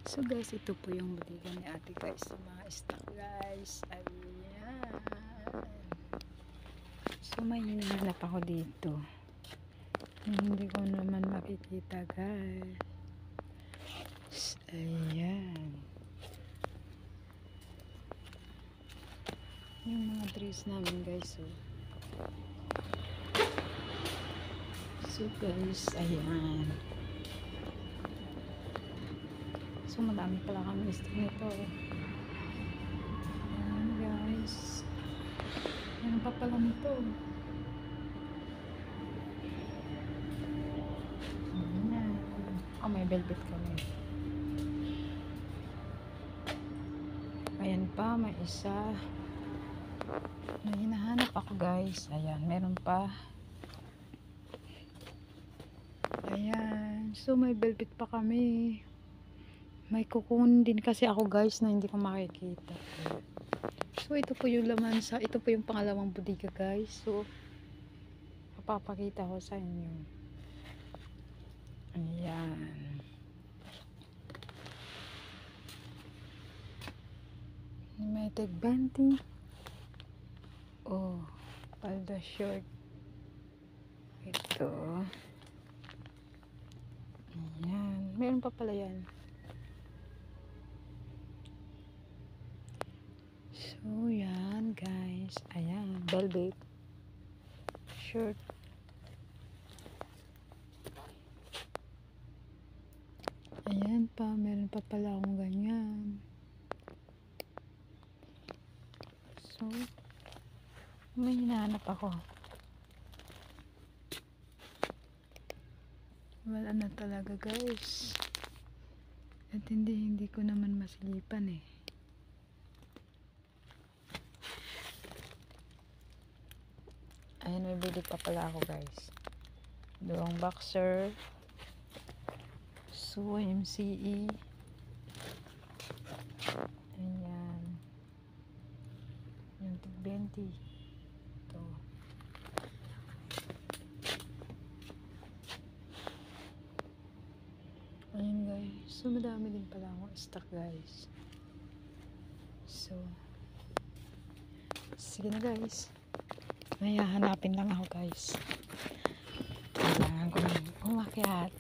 So guys, ito po yung bodega ni ate guys sa mga stock guys. Ayan. So may hinahanap ako dito. Hindi ko naman makikita guys. Ayan. Yung mga trees namin guys. So guys, ayan. So madami pala kami stock nito. Ayan guys. Ayan pa pala nito. Ayan. Oh, may velvet kami. Ayan pa, may isa. May hinahanap ako guys. Ayan, meron pa. Ayan. So may velvet pa kami. May kukunin din kasi ako guys na hindi ko makikita. So ito po yung laman sa, ito po yung pangalawang bodega guys. So papakita ko sa inyo. Ayan. May tigbanti. Oh, palda short. Ito. Ayan. Meron pa pala yan. So, yan guys. Ayan. Velvet. Short. Ayan pa. Meron pa pala akong ganyan. So, may hinahanap ako. Wala na talaga guys. At hindi ko naman masilipan eh. Ayan, may bili pa pala ako guys. Dalawang boxer. So, MCE. Ayan. Yung tig-20. Ito. Ayan guys. So, madami din pala akong stock guys. So, sige na guys. May hahanapin lang ako guys. Kailangan ko nang umakyat.